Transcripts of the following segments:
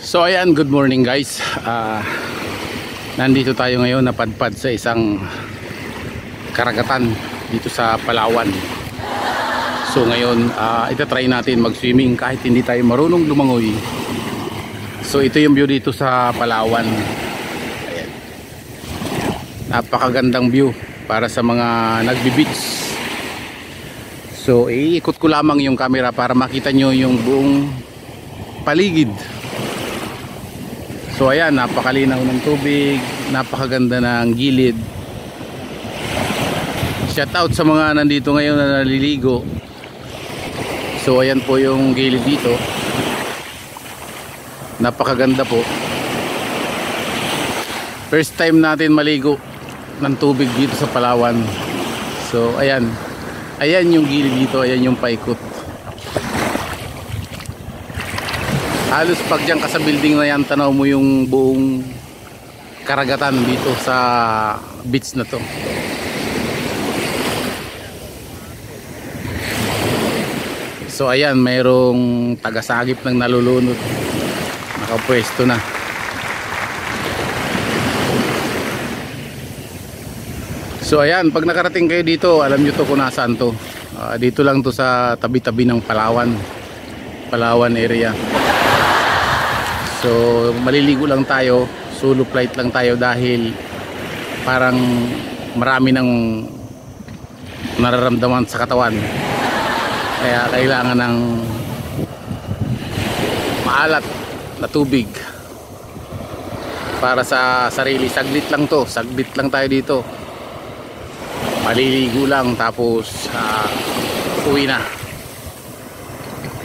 So ayan, good morning guys. Nandito tayo ngayon, napadpad sa isang karagatan dito sa Palawan. So ngayon, itatry natin mag-swimming kahit hindi tayo marunong lumangoy. So ito yung view dito sa Palawan. Ayan. Napakagandang view para sa mga nagbi-beach. So iikot ko lamang yung camera para makita nyo yung buong paligid. So ayan, napakalinaw ng tubig, napakaganda ng gilid. Shout out sa mga nandito ngayon na naliligo. So ayan po yung gilid dito. Napakaganda po. First time natin maligo ng tubig dito sa Palawan. So ayan, ayan yung gilid dito, ayan yung paikot. Halos pag dyan ka sa building na yan, tanaw mo yung buong karagatan dito sa beach na to. So ayan, mayroong tagasagip ng nalulunod, nakapwesto na. So ayan, pag nakarating kayo dito, alam nyo to kung nasaan to. Dito lang to sa tabi-tabi ng Palawan area. So maliligo lang tayo, solo flight lang tayo dahil parang marami ng nararamdaman sa katawan. Kaya kailangan ng maalat na tubig para sa sarili. Saglit lang to, saglit lang tayo dito. Maliligo lang tapos uwi na.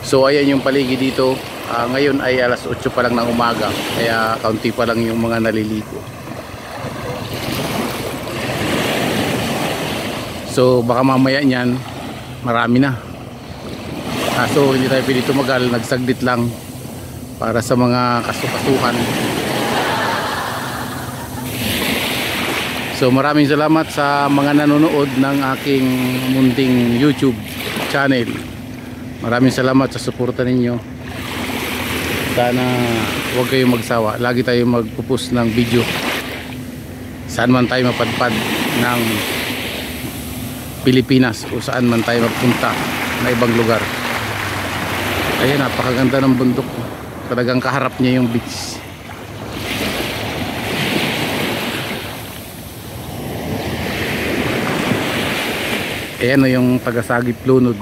So ayan yung paligid dito. Ngayon ay alas 8 pa lang ng umaga, kaya kaunti pa lang yung mga naliligo. So baka mamaya niyan marami na. So hindi tayo pwede tumagal, nagsaglit lang para sa mga kasukasuhan. So maraming salamat sa mga nanonood ng aking munting YouTube channel. Maraming salamat sa suporta ninyo. Sana huwag kayong magsawa. Lagi tayo magpo-post ng video saan man tayo mapadpad ng Pilipinas o saan man tayo magpunta na ibang lugar. Ayan, napakaganda ng bundok. Talagang kaharap niya yung beach. Ayan o yung tagasagip lunod.